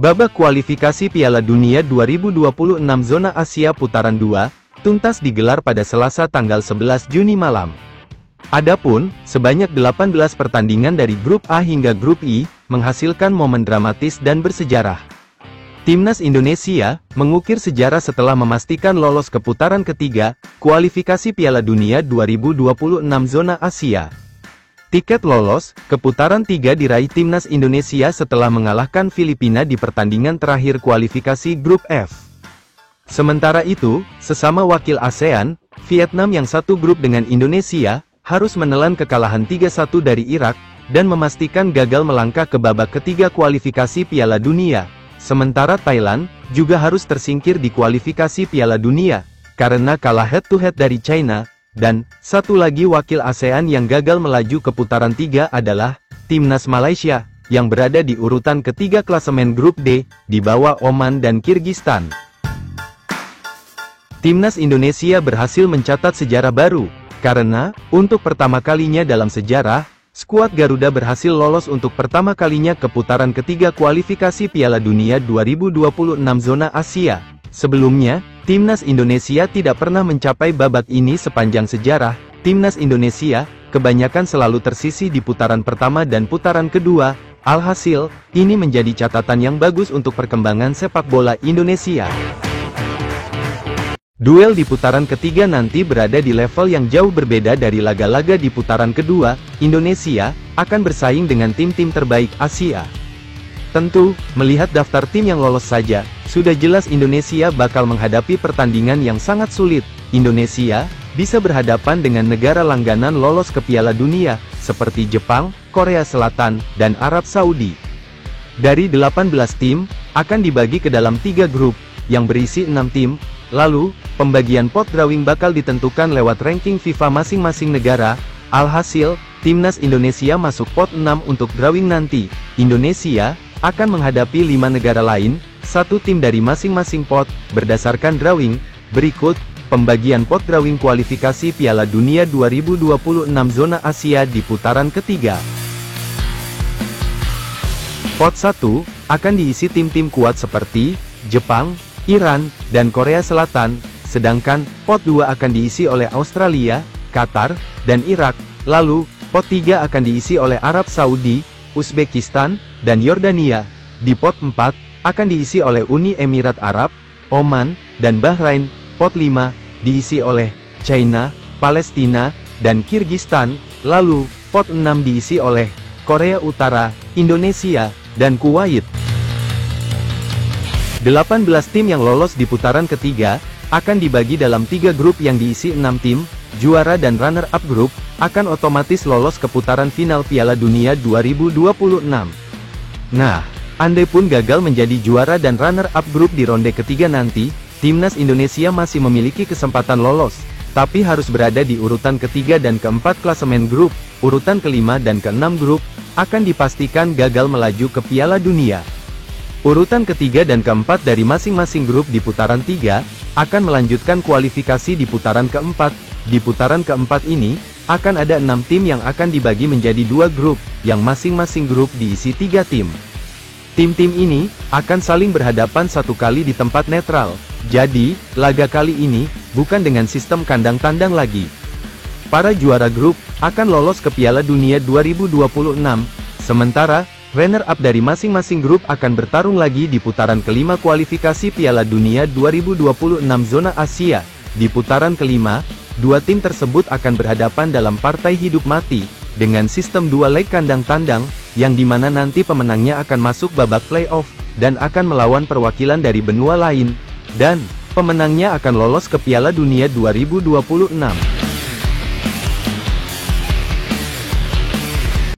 Babak kualifikasi Piala Dunia 2026 Zona Asia Putaran 2, tuntas digelar pada Selasa tanggal 11 Juni malam. Adapun, sebanyak 18 pertandingan dari Grup A hingga Grup I, menghasilkan momen dramatis dan bersejarah. Timnas Indonesia, mengukir sejarah setelah memastikan lolos ke putaran ketiga, kualifikasi Piala Dunia 2026 Zona Asia. Tiket lolos ke putaran 3 diraih Timnas Indonesia setelah mengalahkan Filipina di pertandingan terakhir kualifikasi Grup F. Sementara itu, sesama wakil ASEAN, Vietnam yang satu grup dengan Indonesia, harus menelan kekalahan 3-1 dari Irak, dan memastikan gagal melangkah ke babak ketiga kualifikasi Piala Dunia. Sementara Thailand, juga harus tersingkir di kualifikasi Piala Dunia, karena kalah head-to-head dari China. Dan, satu lagi wakil ASEAN yang gagal melaju ke putaran 3 adalah Timnas Malaysia, yang berada di urutan ketiga klasemen Grup D, di bawah Oman dan Kirgistan. Timnas Indonesia berhasil mencatat sejarah baru, karena, untuk pertama kalinya dalam sejarah, skuad Garuda berhasil lolos untuk pertama kalinya ke putaran ketiga kualifikasi Piala Dunia 2026 Zona Asia. Sebelumnya, Timnas Indonesia tidak pernah mencapai babak ini sepanjang sejarah. Timnas Indonesia, kebanyakan selalu tersisih di putaran pertama dan putaran kedua. Alhasil, ini menjadi catatan yang bagus untuk perkembangan sepak bola Indonesia. Duel di putaran ketiga nanti berada di level yang jauh berbeda dari laga-laga di putaran kedua. Indonesia akan bersaing dengan tim-tim terbaik Asia. Tentu, melihat daftar tim yang lolos saja, sudah jelas Indonesia bakal menghadapi pertandingan yang sangat sulit. Indonesia bisa berhadapan dengan negara langganan lolos ke Piala Dunia, seperti Jepang, Korea Selatan, dan Arab Saudi. Dari 18 tim, akan dibagi ke dalam 3 grup, yang berisi 6 tim. Lalu, pembagian pot drawing bakal ditentukan lewat ranking FIFA masing-masing negara. Alhasil, Timnas Indonesia masuk pot 6 untuk drawing nanti. Indonesia akan menghadapi 5 negara lain, satu tim dari masing-masing pot, berdasarkan drawing. Berikut, pembagian pot drawing kualifikasi Piala Dunia 2026 Zona Asia di putaran ketiga. Pot 1, akan diisi tim-tim kuat seperti Jepang, Iran, dan Korea Selatan, sedangkan pot 2 akan diisi oleh Australia, Qatar, dan Irak. Lalu, pot 3 akan diisi oleh Arab Saudi, Uzbekistan, dan Yordania. Di pot 4, akan diisi oleh Uni Emirat Arab, Oman, dan Bahrain. Pot 5, diisi oleh China, Palestina, dan Kirgistan. Lalu, pot 6 diisi oleh Korea Utara, Indonesia, dan Kuwait. 18 tim yang lolos di putaran ketiga, akan dibagi dalam 3 grup yang diisi 6 tim. Juara dan runner-up grup, akan otomatis lolos ke putaran final Piala Dunia 2026. Nah, andai pun gagal menjadi juara dan runner-up grup di ronde ketiga nanti, Timnas Indonesia masih memiliki kesempatan lolos, tapi harus berada di urutan ketiga dan keempat klasemen grup. Urutan kelima dan keenam grup, akan dipastikan gagal melaju ke Piala Dunia. Urutan ketiga dan keempat dari masing-masing grup di putaran 3, akan melanjutkan kualifikasi di putaran keempat. Di putaran keempat ini, akan ada 6 tim yang akan dibagi menjadi 2 grup, yang masing-masing grup diisi 3 tim. Tim-tim ini, akan saling berhadapan satu kali di tempat netral. Jadi, laga kali ini, bukan dengan sistem kandang tandang lagi. Para juara grup, akan lolos ke Piala Dunia 2026, sementara, runner-up dari masing-masing grup akan bertarung lagi di putaran kelima kualifikasi Piala Dunia 2026 Zona Asia. Di putaran kelima, 2 tim tersebut akan berhadapan dalam partai hidup mati, dengan sistem 2 leg kandang tandang, yang dimana nanti pemenangnya akan masuk babak playoff, dan akan melawan perwakilan dari benua lain, dan pemenangnya akan lolos ke Piala Dunia 2026.